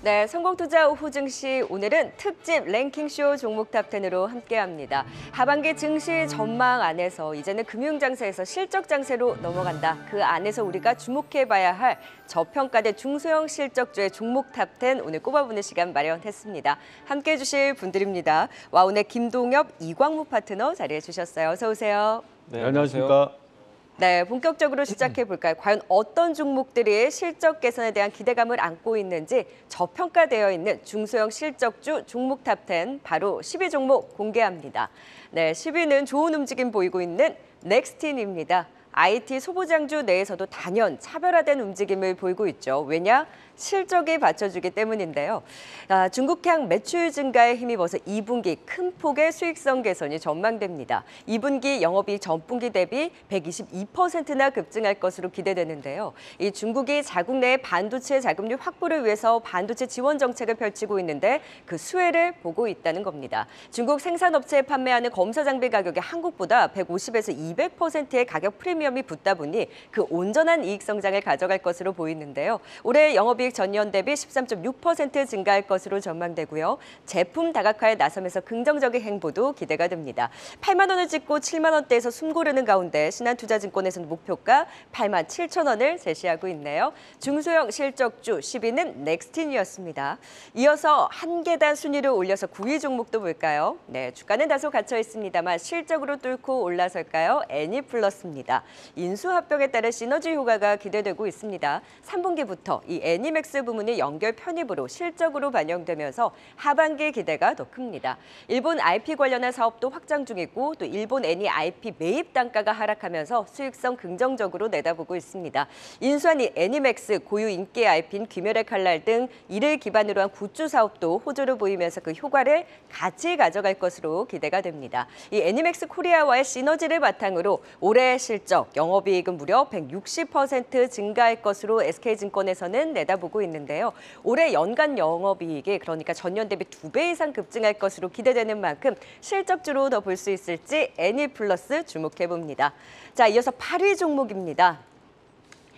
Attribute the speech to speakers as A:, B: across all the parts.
A: 네, 성공투자 오후 증시 오늘은 특집 랭킹쇼 종목 탑10으로 함께합니다. 하반기 증시 전망 안에서 이제는 금융장세에서 실적 장세로 넘어간다. 그 안에서 우리가 주목해봐야 할 저평가된 중소형 실적주의 종목 탑10 오늘 꼽아보는 시간 마련했습니다. 함께해 주실 분들입니다. 와운의 김동엽, 이광무 파트너 자리해 주셨어요. 어서 오세요.
B: 네, 안녕하십니까.
A: 네, 본격적으로 시작해볼까요? 과연 어떤 종목들이 실적 개선에 대한 기대감을 안고 있는지 저평가되어 있는 중소형 실적주 종목 탑10 바로 10위 종목 공개합니다. 네, 10위는 좋은 움직임 보이고 있는 넥스틴입니다. IT 소부장주 내에서도 단연 차별화된 움직임을 보이고 있죠. 왜냐? 실적이 받쳐주기 때문인데요. 중국향 매출 증가에 힘입어서 2분기 큰 폭의 수익성 개선이 전망됩니다. 2분기 영업이익 전분기 대비 122%나 급증할 것으로 기대되는데요. 이 중국이 자국 내 반도체 자금률 확보를 위해서 반도체 지원 정책을 펼치고 있는데 그 수혜를 보고 있다는 겁니다. 중국 생산업체에 판매하는 검사 장비 가격이 한국보다 150에서 200%의 가격 프리미엄이 붙다 보니 그 온전한 이익 성장을 가져갈 것으로 보이는데요. 올해 영업이익 전년 대비 13.6% 증가할 것으로 전망되고요. 제품 다각화에 나서면서 긍정적인 행보도 기대가 됩니다. 8만 원을 찍고 7만 원대에서 숨고르는 가운데 신한투자증권에서는 목표가 8만 7천 원을 제시하고 있네요. 중소형 실적주 10위는 넥스틴이었습니다. 이어서 한 계단 순위를 올려서 9위 종목도 볼까요? 네, 주가는 다소 갇혀 있습니다만 실적으로 뚫고 올라설까요? 애니플러스입니다. 인수합병에 따른 시너지 효과가 기대되고 있습니다. 3분기부터 이 애니맥스 부문이 연결 편입으로 실적으로 반영되면서 하반기 기대가 더 큽니다. 일본 IP 관련한 사업도 확장 중이고 또 일본 애니 IP 매입 단가가 하락하면서 수익성 긍정적으로 내다보고 있습니다. 인수한 이 애니맥스 고유 인기 IP인 귀멸의 칼날 등 이를 기반으로 한 굿즈 사업도 호조를 보이면서 그 효과를 같이 가져갈 것으로 기대가 됩니다. 이 애니맥스 코리아와의 시너지를 바탕으로 올해 실적, 영업이익은 무려 160% 증가할 것으로 SK증권에서는 내다보고 있는데요. 올해 연간 영업이익이 그러니까 전년 대비 2배 이상 급증할 것으로 기대되는 만큼 실적주로 더 볼 수 있을지 애니플러스 주목해봅니다. 자, 이어서 8위 종목입니다.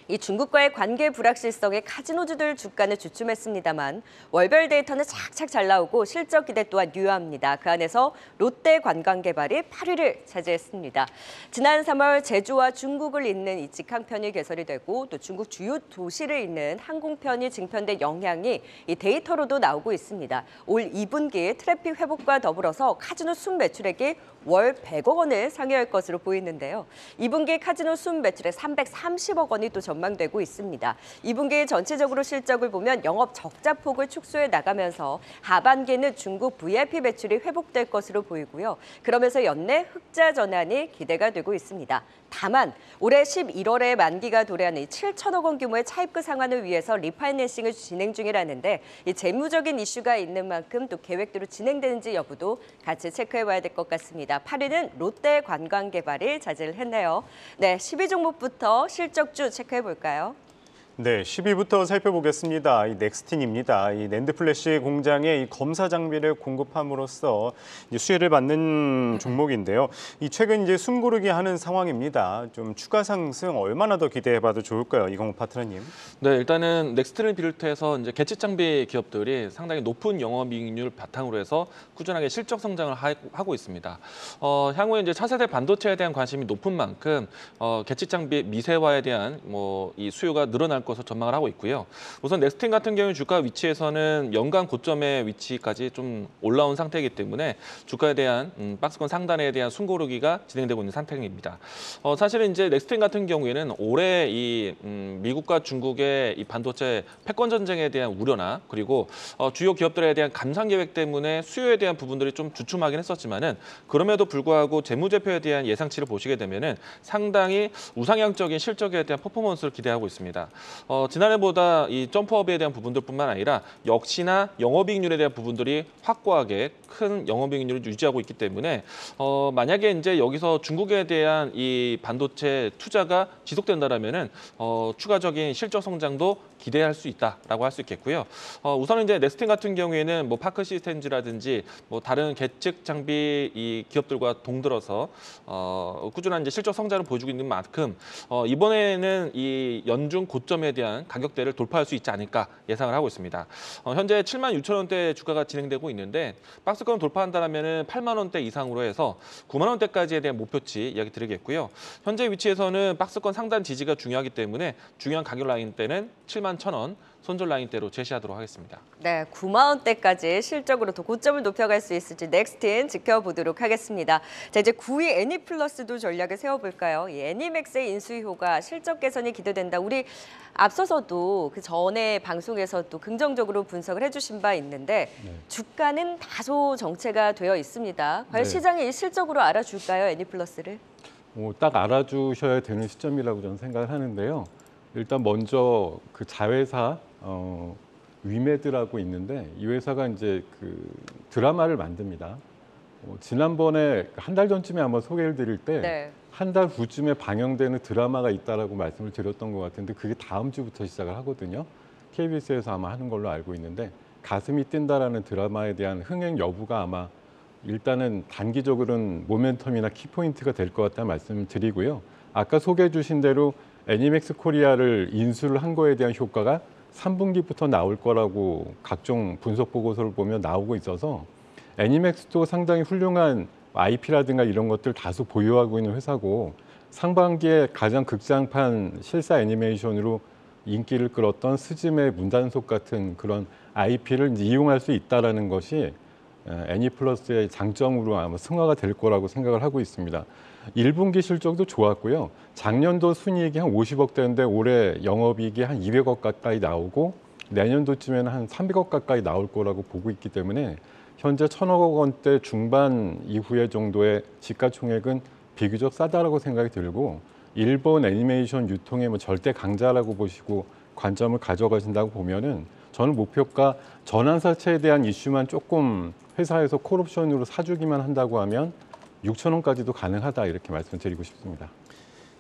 A: 이 중국과의 관계 불확실성에 카지노주들 주가는 주춤했습니다만 월별 데이터는 착착 잘 나오고 실적 기대 또한 유효합니다. 그 안에서 롯데관광개발이 8위를 차지했습니다. 지난 3월 제주와 중국을 잇는 이 직항편이 개설이 되고 또 중국 주요 도시를 잇는 항공편이 증편된 영향이 이 데이터로도 나오고 있습니다. 올 2분기 트래픽 회복과 더불어서 카지노 순 매출액이 월 100억 원을 상회할 것으로 보이는데요. 2분기 카지노 순 매출액 330억 원이 또 전망되고 있습니다. 2분기 전체적으로 실적을 보면 영업 적자 폭을 축소해 나가면서 하반기에는 중국 VIP 매출이 회복될 것으로 보이고요. 그러면서 연내 흑자 전환이 기대가 되고 있습니다. 다만 올해 11월에 만기가 도래하는 7천억 원 규모의 차입금 상환을 위해서 리파이낸싱을 진행 중이라는데 이 재무적인 이슈가 있는 만큼 또 계획대로 진행되는지 여부도 같이 체크해봐야 될 것 같습니다. 8위는 롯데관광개발이 차지를 했네요. 네, 10위 종목부터 실적주 체크해볼까요?
B: 네, 10위부터 살펴보겠습니다. 이 넥스틴입니다. 이 낸드 플래시 공장에 이 검사 장비를 공급함으로써 이제 수혜를 받는 종목인데요. 이 최근 이제 숨고르기 하는 상황입니다. 좀 추가 상승 얼마나 더 기대해봐도 좋을까요, 이광호 파트너님?
C: 네, 일단은 넥스틴을 비롯해서 이제 개체 장비 기업들이 상당히 높은 영업이익률 바탕으로 해서 꾸준하게 실적 성장을 하고 있습니다. 향후에 이제 차세대 반도체에 대한 관심이 높은 만큼 개체 장비 미세화에 대한 이 수요가 늘어날 것으로 전망을 하고 있고요. 우선 넥스틴 같은 경우 주가 위치에서는 연간 고점의 위치까지 좀 올라온 상태이기 때문에 주가에 대한 박스권 상단에 대한 숨고르기가 진행되고 있는 상태입니다. 사실은 이제 넥스틴 같은 경우에는 올해 이 미국과 중국의 이 반도체 패권 전쟁에 대한 우려나 그리고 주요 기업들에 대한 감산 계획 때문에 수요에 대한 부분들이 좀 주춤하긴 했었지만은 그럼에도 불구하고 재무제표에 대한 예상치를 보시게 되면은 상당히 우상향적인 실적에 대한 퍼포먼스를 기대하고 있습니다. 지난해보다 이 점프업에 대한 부분들뿐만 아니라 역시나 영업이익률에 대한 부분들이 확고하게 큰 영업이익률을 유지하고 있기 때문에 만약에 이제 여기서 중국에 대한 이 반도체 투자가 지속된다라면은 추가적인 실적 성장도 기대할 수 있다라고 할 수 있겠고요. 우선은 이제 넥스틴 같은 경우에는 뭐 파크 시스템즈라든지 뭐 다른 계측 장비 이 기업들과 동들어서 꾸준한 이제 실적 성장을 보여주고 있는 만큼 이번에는 이 연중 고점에 제품에 대한 가격대를 돌파할 수 있지 않을까 예상을 하고 있습니다. 현재 7만 6천 원대 주가가 진행되고 있는데 박스권 돌파한다면 8만 원대 이상으로 해서 9만 원대까지에 대한 목표치 이야기 드리겠고요. 현재 위치에서는 박스권 상단 지지가 중요하기 때문에 중요한 가격 라인대는 7만 1천 원, 손절 라인대로 제시하도록 하겠습니다.
A: 네, 9만 원대까지 실적으로 더 고점을 높여갈 수 있을지 넥스틴 지켜보도록 하겠습니다. 자, 이제 9위 애니플러스도 전략을 세워볼까요? 이 애니맥스의 인수효과 실적 개선이 기대된다. 우리 앞서서도 그 전에 방송에서도 긍정적으로 분석을 해주신 바 있는데 주가는 다소 정체가 되어 있습니다. 과연
D: 네.
A: 시장이 이 실적으로 알아줄까요, 애니플러스를?
D: 딱 알아주셔야 되는 시점이라고 저는 생각을 하는데요. 일단 먼저 그 자회사 위메드라고 있는데 이 회사가 이제 그 드라마를 만듭니다. 지난번에 한 달 전쯤에 아마 소개를 드릴 때
A: 네.
D: 한 달 후쯤에 방영되는 드라마가 있다라고 말씀을 드렸던 것 같은데 그게 다음 주부터 시작을 하거든요. KBS에서 아마 하는 걸로 알고 있는데 가슴이 뛴다라는 드라마에 대한 흥행 여부가 아마 일단은 단기적으로는 모멘텀이나 키포인트가 될 것 같다는 말씀을 드리고요. 아까 소개해 주신 대로 애니맥스 코리아를 인수를 한 거에 대한 효과가 3분기부터 나올 거라고 각종 분석 보고서를 보면 나오고 있어서 애니맥스도 상당히 훌륭한 IP라든가 이런 것들 다수 보유하고 있는 회사고 상반기에 가장 극장판 실사 애니메이션으로 인기를 끌었던 스즈메 문단속 같은 그런 IP를 이용할 수 있다는 것이 애니플러스의 장점으로 아마 승화가 될 거라고 생각을 하고 있습니다. 1분기 실적도 좋았고요. 작년도 순이익이 한 50억 대인데 올해 영업이익이 한 200억 가까이 나오고 내년도쯤에는 한 300억 가까이 나올 거라고 보고 있기 때문에 현재 1,000억 원대 중반 이후의 정도의 시가총액은 비교적 싸다라고 생각이 들고 일본 애니메이션 유통의 뭐 절대 강자라고 보시고 관점을 가져가신다고 보면은 저는 목표가 전환사채에 대한 이슈만 조금 회사에서 콜옵션으로 사주기만 한다고 하면 6천 원까지도 가능하다 이렇게 말씀드리고 싶습니다.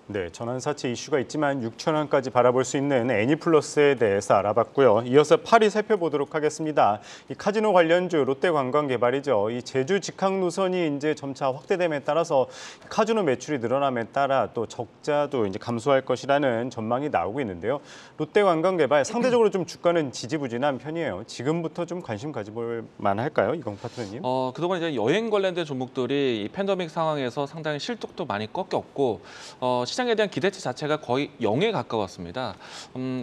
B: 네, 전환사채 이슈가 있지만 6천 원까지 바라볼 수 있는 애니플러스에 대해서 알아봤고요. 이어서 8위 살펴보도록 하겠습니다. 이 카지노 관련주 롯데관광개발이죠. 이 제주 직항 노선이 이제 점차 확대됨에 따라서 카지노 매출이 늘어남에 따라 또 적자도 이제 감소할 것이라는 전망이 나오고 있는데요. 롯데관광개발 상대적으로 좀 주가는 지지부진한 편이에요. 지금부터 좀 관심 가져볼 만할까요, 이광 파트너님?
C: 그동안 이제 여행 관련된 종목들이 이 팬데믹 상황에서 상당히 실적도 많이 꺾였고 시장에 대한 기대치 자체가 거의 0에 가까웠습니다.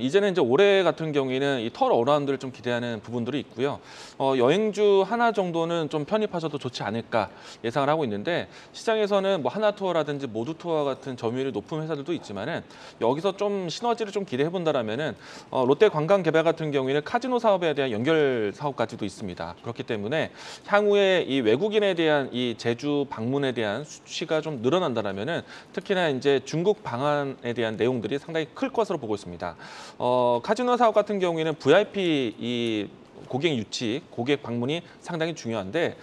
C: 이제는 이제 올해 같은 경우에는 이 털 어라운드를 좀 기대하는 부분들이 있고요. 여행주 하나 정도는 좀 편입하셔도 좋지 않을까 예상을 하고 있는데 시장에서는 뭐 하나투어라든지 모두투어 같은 점유율이 높은 회사들도 있지만은 여기서 좀 시너지를 좀 기대해 본다라면은 롯데관광개발 같은 경우에는 카지노 사업에 대한 연결 사업까지도 있습니다. 그렇기 때문에 향후에 이 외국인에 대한 이 제주 방문에 대한 수치가 좀 늘어난다라면은 특히나 이제 중국 방한에 대한 내용들이 상당히 클 것으로 보고 있습니다. 카지노 사업 같은 경우에는 VIP 이 고객 유치, 고객 방문이 상당히 중요한데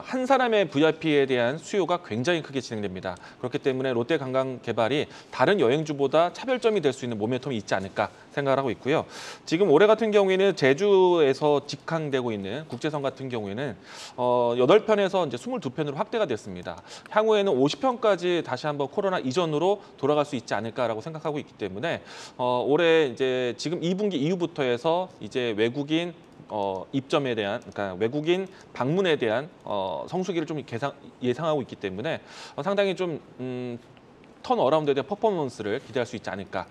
C: 한 사람의 VIP에 대한 수요가 굉장히 크게 진행됩니다. 그렇기 때문에 롯데관광개발이 다른 여행주보다 차별점이 될 수 있는 모멘텀이 있지 않을까 생각을 하고 있고요. 지금 올해 같은 경우에는 제주에서 직항되고 있는 국제선 같은 경우에는 8편에서 이제 22편으로 확대가 됐습니다. 향후에는 50편까지 다시 한번 코로나 이전으로 돌아갈 수 있지 않을까라고 생각하고 있기 때문에 올해 이제 지금 2분기 이후부터 해서 이제 외국인 입점에 대한, 그러니까 외국인 방문에 대한 성수기를 좀 예상하고 있기 때문에 상당히 좀 턴어라운드에 대한 퍼포먼스를 기대할 수 있지 않을까.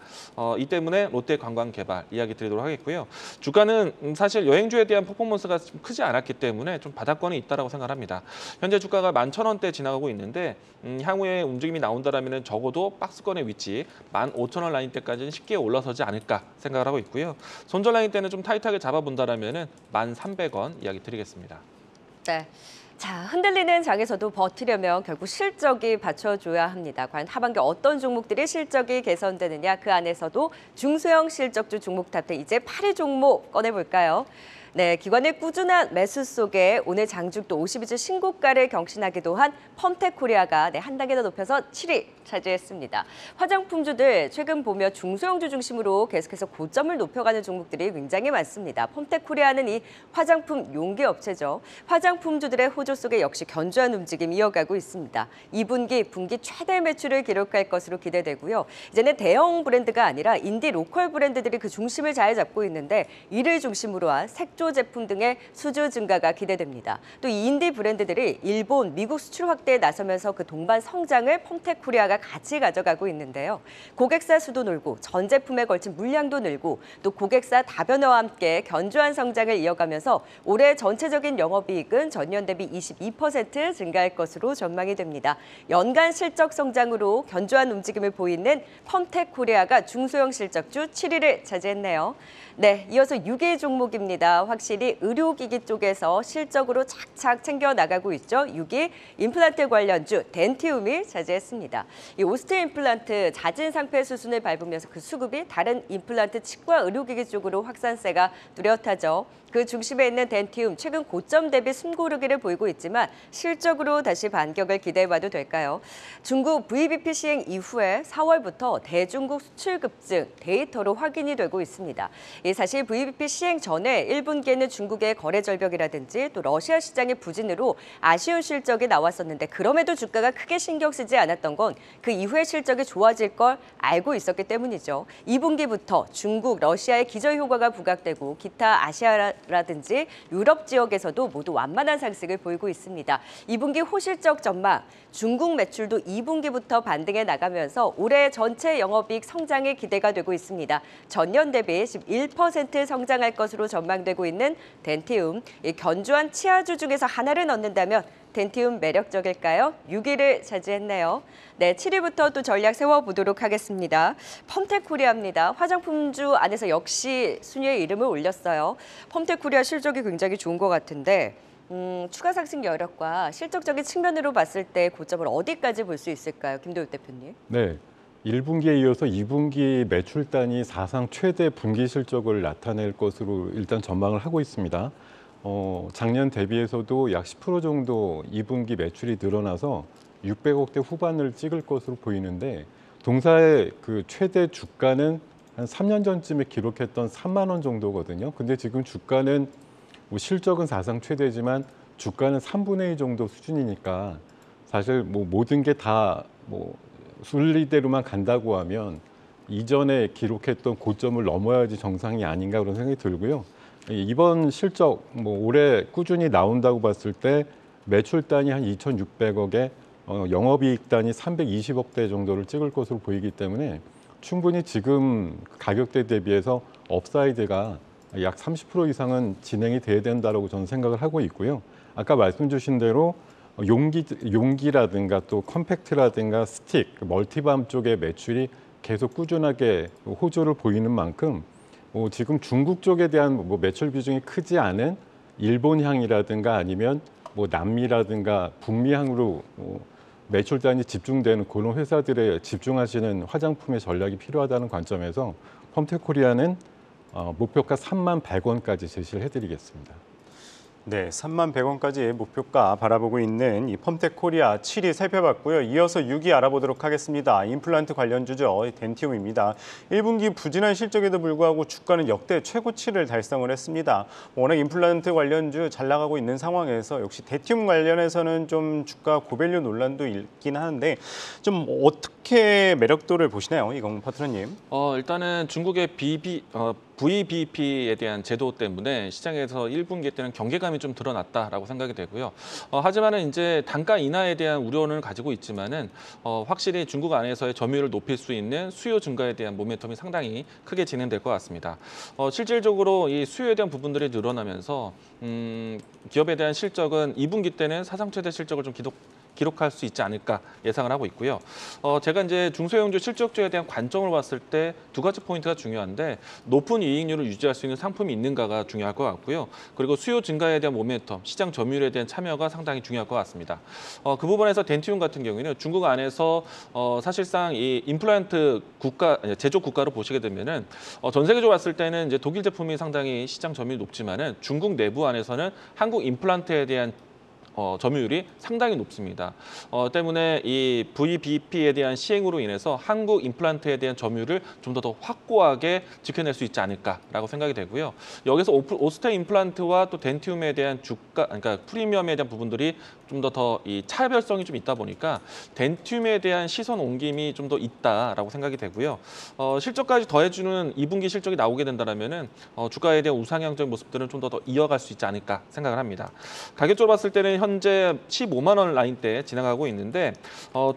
C: 이 때문에 롯데관광개발 이야기 드리도록 하겠고요. 주가는 사실 여행주에 대한 퍼포먼스가 좀 크지 않았기 때문에 좀 바닥권에 있다라고 생각합니다. 현재 주가가 11,000원대 지나가고 있는데 향후에 움직임이 나온다라면 적어도 박스권의 위치 15,000원 라인대까지는 쉽게 올라서지 않을까 생각을 하고 있고요. 손절 라인대는 좀 타이트하게 잡아본다라면 1,300원 이야기 드리겠습니다.
A: 네. 자, 흔들리는 장에서도 버티려면 결국 실적이 받쳐줘야 합니다. 과연 하반기 어떤 종목들이 실적이 개선되느냐, 그 안에서도 중소형 실적주 종목 탑10 이제 8위 종목 꺼내볼까요? 네, 기관의 꾸준한 매수 속에 오늘 장중도 52주 신고가를 경신하기도 한 펌텍코리아가 한 단계 더 높여서 7위 차지했습니다. 화장품주들 최근 보며 중소형주 중심으로 계속해서 고점을 높여가는 종목들이 굉장히 많습니다. 펌텍코리아는 이 화장품 용기 업체죠. 화장품주들의 호조 속에 역시 견조한 움직임 이어가고 있습니다. 2분기, 분기 최대 매출을 기록할 것으로 기대되고요. 이제는 대형 브랜드가 아니라 인디 로컬 브랜드들이 그 중심을 잘 잡고 있는데 이를 중심으로 한 색조 제품 등의 수주 증가가 기대됩니다. 또 이 인디 브랜드들이 일본, 미국 수출 확대에 나서면서 그 동반 성장을 펌텍코리아가 같이 가져가고 있는데요. 고객사 수도 늘고 전 제품에 걸친 물량도 늘고 또 고객사 다변화와 함께 견조한 성장을 이어가면서 올해 전체적인 영업이익은 전년 대비 22% 증가할 것으로 전망이 됩니다. 연간 실적 성장으로 견조한 움직임을 보이는 펌텍코리아가 중소형 실적주 7위를 차지했네요. 네, 이어서 6위 종목입니다. 확실히 의료기기 쪽에서 실적으로 착착 챙겨 나가고 있죠. 6위 임플란트 관련주 덴티움이 차지했습니다. 이 오스트 임플란트 잦은 상패 수순을 밟으면서 그 수급이 다른 임플란트 치과 의료기기 쪽으로 확산세가 뚜렷하죠. 그 중심에 있는 덴티움 최근 고점 대비 숨고르기를 보이고 있지만 실적으로 다시 반격을 기대해봐도 될까요? 중국 VBP 시행 이후에 4월부터 대중국 수출 급증 데이터로 확인이 되고 있습니다. 사실 VBP 시행 전에 1분기에는 중국의 거래 절벽이라든지 또 러시아 시장의 부진으로 아쉬운 실적이 나왔었는데 그럼에도 주가가 크게 신경 쓰지 않았던 건 그 이후에 실적이 좋아질 걸 알고 있었기 때문이죠. 2분기부터 중국, 러시아의 기저효과가 부각되고 기타 아시아라든지 유럽 지역에서도 모두 완만한 상승을 보이고 있습니다. 2분기 호실적 전망, 중국 매출도 2분기부터 반등해 나가면서 올해 전체 영업이익 성장이 기대가 되고 있습니다. 전년 대비 11% 성장할 것으로 전망되고 있는 덴티움, 이 견조한 치아주 중에서 하나를 넣는다면 덴티움 매력적일까요? 6위를 차지했네요. 네, 7위부터 또 전략 세워보도록 하겠습니다. 펌텍코리아입니다. 화장품주 안에서 역시 순위에 이름을 올렸어요. 펌텍코리아 실적이 굉장히 좋은 것 같은데 추가 상승 여력과 실적적인 측면으로 봤을 때 고점을 어디까지 볼 수 있을까요? 김도욱 대표님.
D: 네. 1분기에 이어서 2분기 매출단이 사상 최대 분기 실적을 나타낼 것으로 일단 전망을 하고 있습니다. 작년 대비해서도 약 10% 정도 2분기 매출이 늘어나서 600억대 후반을 찍을 것으로 보이는데 동사의 그 최대 주가는 한 3년 전쯤에 기록했던 3만 원 정도거든요. 근데 지금 주가는 뭐 실적은 사상 최대지만 주가는 3분의 2 정도 수준이니까 사실 뭐 모든 게 다 뭐 순리대로만 간다고 하면 이전에 기록했던 고점을 넘어야지 정상이 아닌가 그런 생각이 들고요. 이번 실적 뭐 올해 꾸준히 나온다고 봤을 때 매출단이 한 2,600억에 영업이익단이 320억대 정도를 찍을 것으로 보이기 때문에 충분히 지금 가격대 대비해서 업사이드가 약 30% 이상은 진행이 돼야 된다고 저는 생각을 하고 있고요. 아까 말씀 주신 대로 용기라든가 또 컴팩트라든가 스틱, 멀티밤 쪽의 매출이 계속 꾸준하게 호조를 보이는 만큼 지금 중국 쪽에 대한 매출 비중이 크지 않은 일본향이라든가 아니면 남미라든가 북미향으로 매출단이 집중되는 그런 회사들에 집중하시는 화장품의 전략이 필요하다는 관점에서 펌텍코리아는 목표가 3만 100원까지 제시를 해드리겠습니다.
B: 네, 3만 100원까지 목표가 바라보고 있는 이 펌텍코리아 7위 살펴봤고요. 이어서 6위 알아보도록 하겠습니다. 임플란트 관련주죠. 덴티움입니다. 1분기 부진한 실적에도 불구하고 주가는 역대 최고치를 달성을 했습니다. 워낙 임플란트 관련주 잘 나가고 있는 상황에서 역시 덴티움 관련해서는 좀 주가 고밸류 논란도 있긴 하는데 좀 어떻게 매력도를 보시나요? 이건 파트너님.
C: 일단은 중국의 VBP에 대한 제도 때문에 시장에서 1분기 때는 경계감이 좀 드러났다라고 생각이 되고요. 하지만은 이제 단가 인하에 대한 우려는 가지고 있지만은 확실히 중국 안에서의 점유율을 높일 수 있는 수요 증가에 대한 모멘텀이 상당히 크게 진행될 것 같습니다. 실질적으로 이 수요에 대한 부분들이 늘어나면서 기업에 대한 실적은 2분기 때는 사상 최대 실적을 좀 기록할 수 있지 않을까 예상을 하고 있고요. 제가 이제 중소형주 실적주에 대한 관점을 봤을 때 두 가지 포인트가 중요한데 높은 이익률을 유지할 수 있는 상품이 있는가가 중요할 것 같고요. 그리고 수요 증가에 대한 모멘텀, 시장 점유율에 대한 참여가 상당히 중요할 것 같습니다. 그 부분에서 덴티움 같은 경우에는 중국 안에서 사실상 이 임플란트 국가 제조 국가로 보시게 되면은 전 세계적으로 봤을 때는 이제 독일 제품이 상당히 시장 점유율이 높지만은 중국 내부 안에서는 한국 임플란트에 대한 점유율이 상당히 높습니다. 때문에 이 VBP에 대한 시행으로 인해서 한국 임플란트에 대한 점유율을 좀 더 확고하게 지켜낼 수 있지 않을까라고 생각이 되고요. 여기서 오스테 임플란트와 또 덴티움에 대한 주가, 그러니까 프리미엄에 대한 부분들이 좀 더 이 차별성이 좀 있다 보니까 덴티움에 대한 시선 옮김이 좀 더 있다라고 생각이 되고요. 실적까지 더해주는 2분기 실적이 나오게 된다면은 주가에 대한 우상향적 모습들은 좀 더 이어갈 수 있지 않을까 생각을 합니다. 가격적으로 봤을 때는 현재 15만 원 라인대 지나가고 있는데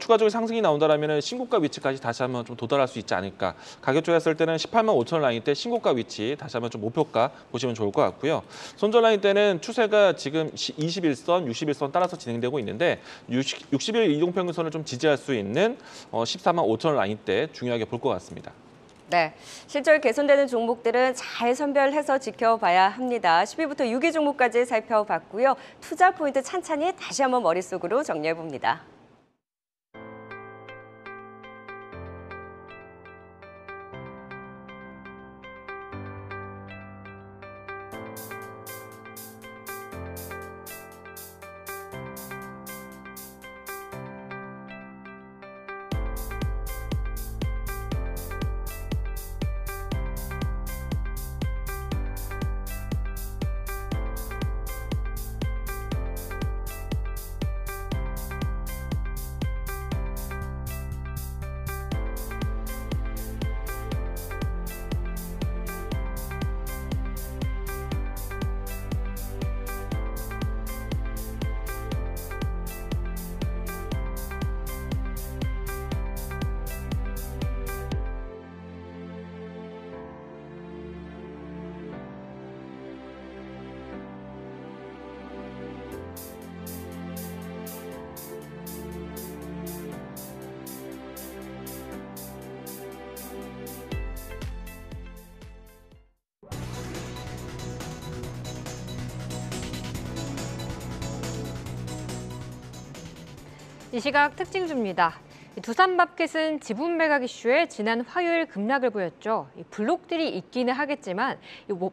C: 추가적인 상승이 나온다면 신고가 위치까지 다시 한번 좀 도달할 수 있지 않을까. 가격적으로 했을 때는 18만 5천 원 라인대 신고가 위치 다시 한번 좀 목표가 보시면 좋을 것 같고요. 손절 라인대는 추세가 지금 21선, 61선 따라서 진행되고 있는데 60일 이동평균선을 좀 지지할 수 있는 14만 5천 원 라인대 중요하게 볼 것 같습니다.
A: 네, 실적 개선되는 종목들은 잘 선별해서 지켜봐야 합니다. 10위부터 6위 종목까지 살펴봤고요. 투자 포인트 찬찬히 다시 한번 머릿속으로 정리해봅니다.
E: 이 시각 특징주입니다. 두산마켓은 지분 매각 이슈에 지난 화요일 급락을 보였죠. 블록들이 있기는 하겠지만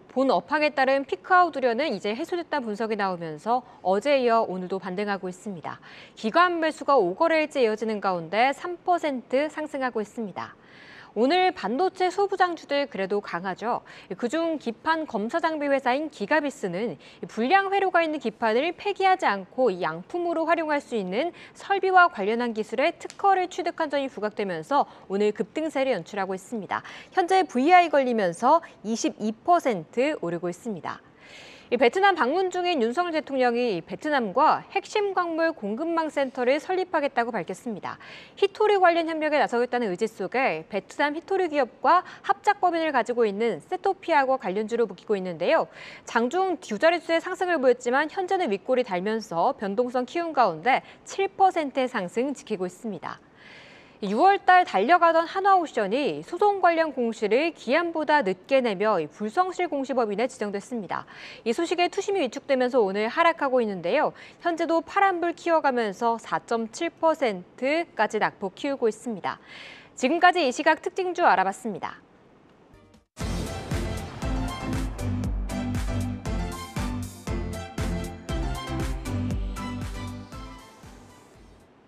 E: 본 업황에 따른 피크아웃 우려는 이제 해소됐다는 분석이 나오면서 어제에 이어 오늘도 반등하고 있습니다. 기관 매수가 5거래일째 이어지는 가운데 3% 상승하고 있습니다. 오늘 반도체 소부장주들 그래도 강하죠. 그중 기판 검사 장비 회사인 기가비스는 불량 회로가 있는 기판을 폐기하지 않고 양품으로 활용할 수 있는 설비와 관련한 기술에 특허를 취득한 점이 부각되면서 오늘 급등세를 연출하고 있습니다. 현재 VI 걸리면서 22% 오르고 있습니다. 베트남 방문 중인 윤석열 대통령이 베트남과 핵심 광물 공급망 센터를 설립하겠다고 밝혔습니다. 히토류 관련 협력에 나서겠다는 의지 속에 베트남 히토류 기업과 합작법인을 가지고 있는 세토피아와 관련주로 묶이고 있는데요. 장중 두 자릿수의 상승을 보였지만 현재는 윗골이 달면서 변동성 키운 가운데 7%의 상승 지키고 있습니다. 6월 달 달려가던 한화오션이 소송 관련 공시를 기한보다 늦게 내며 불성실 공시법인에 지정됐습니다. 이 소식에 투심이 위축되면서 오늘 하락하고 있는데요. 현재도 파란불 키워가면서 4.7%까지 낙폭 키우고 있습니다. 지금까지 이 시각 특징주 알아봤습니다.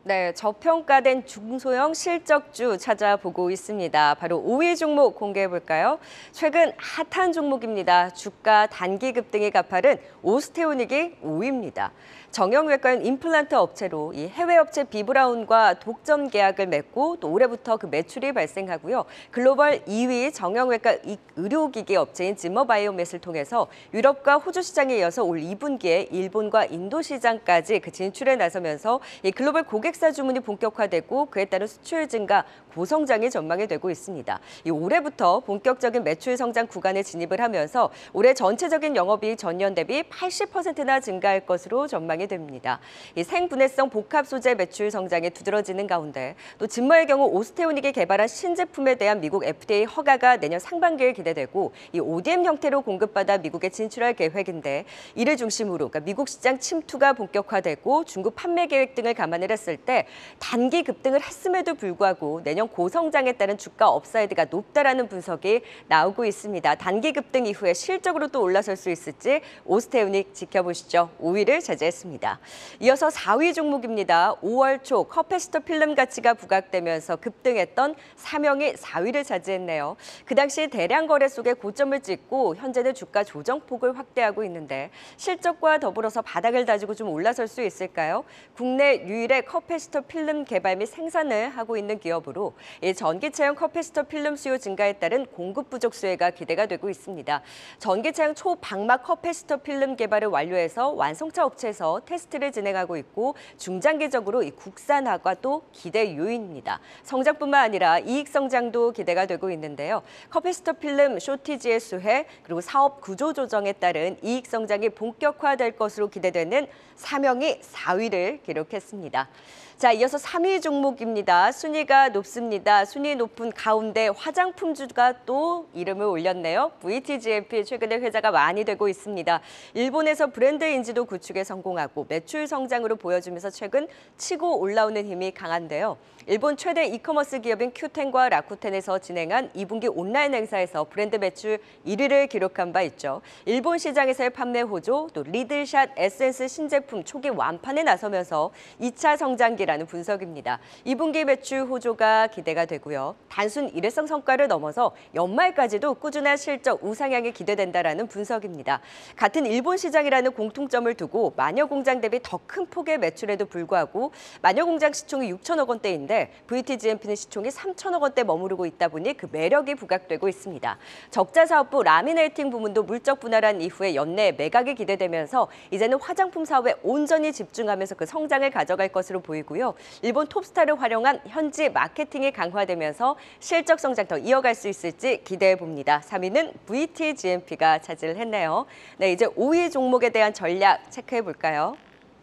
A: 네, 저평가된 중소형 실적주 찾아보고 있습니다. 바로 5위 종목 공개해볼까요? 최근 핫한 종목입니다. 주가 단기 급등이 가파른 오스테오닉이 5위입니다. 정형외과인 임플란트 업체로 이 해외 업체 비브라운과 독점 계약을 맺고 또 올해부터 그 매출이 발생하고요. 글로벌 2위 정형외과 의료기기 업체인 지머바이오맷을 통해서 유럽과 호주 시장에 이어서 올 2분기에 일본과 인도 시장까지 그 진출에 나서면서 이 글로벌 고객 고객사 주문이 본격화되고 그에 따른 수출 증가, 고성장이 전망이 되고 있습니다. 이 올해부터 본격적인 매출 성장 구간에 진입을 하면서 올해 전체적인 영업이익 전년 대비 80%나 증가할 것으로 전망이 됩니다. 이 생분해성 복합 소재 매출 성장이 두드러지는 가운데 또 진머의 경우 오스테오닉이 개발한 신제품에 대한 미국 FDA 허가가 내년 상반기에 기대되고 이 ODM 형태로 공급받아 미국에 진출할 계획인데 이를 중심으로 그러니까 미국 시장 침투가 본격화되고 중국 판매 계획 등을 감안을 했을 때 단기 급등을 했음에도 불구하고 내년 고성장에 따른 주가 업사이드가 높다라는 분석이 나오고 있습니다. 단기 급등 이후에 실적으로 또 올라설 수 있을지 오스테오닉 지켜보시죠. 5위를 차지했습니다. 이어서 4위 종목입니다. 5월 초 커패시터 필름 가치가 부각되면서 급등했던 삼영이 4위를 차지했네요. 그 당시 대량 거래 속에 고점을 찍고 현재는 주가 조정폭을 확대하고 있는데 실적과 더불어서 바닥을 다지고 좀 올라설 수 있을까요? 국내 유일의 커패시터 필름 개발 및 생산을 하고 있는 기업으로 전기차용 커패시터 필름 수요 증가에 따른 공급 부족 수혜가 기대가 되고 있습니다. 전기차용 초방막 커패시터 필름 개발을 완료해서 완성차 업체에서 테스트를 진행하고 있고 중장기적으로 이 국산화가 또 기대 요인입니다. 성장뿐만 아니라 이익 성장도 기대가 되고 있는데요. 커패시터 필름 쇼티지의 수혜 그리고 사업 구조 조정에 따른 이익 성장이 본격화될 것으로 기대되는 삼영이 4위를 기록했습니다. 자, 이어서 3위 종목입니다. 순위가 높습니다. 순위 높은 가운데 화장품주가 또 이름을 올렸네요. VTGMP 최근에 회자가 많이 되고 있습니다. 일본에서 브랜드 인지도 구축에 성공하고 매출 성장으로 보여주면서 최근 치고 올라오는 힘이 강한데요. 일본 최대 이커머스 기업인 큐텐과 라쿠텐에서 진행한 2분기 온라인 행사에서 브랜드 매출 1위를 기록한 바 있죠. 일본 시장에서의 판매 호조, 또 리들샷 에센스 신제품 초기 완판에 나서면서 2차 성장기라는 분석입니다. 2분기 매출 호조가 기대가 되고요. 단순 일회성 성과를 넘어서 연말까지도 꾸준한 실적 우상향이 기대된다라는 분석입니다. 같은 일본 시장이라는 공통점을 두고 마녀공장 대비 더 큰 폭의 매출에도 불구하고 마녀공장 시총이 6천억 원대인데 VTGMP는 시총이 3천억 원대 머무르고 있다 보니 그 매력이 부각되고 있습니다. 적자 사업부 라미네이팅 부문도 물적 분할한 이후에 연내 매각이 기대되면서 이제는 화장품 사업에 온전히 집중하면서 그 성장을 가져갈 것으로 보이고요. 일본 톱스타를 활용한 현지 마케팅이 강화되면서 실적 성장 더 이어갈 수 있을지 기대해 봅니다. 3위는 VTGMP가 차지를 했네요. 네, 이제 5위 종목에 대한 전략 체크해 볼까요?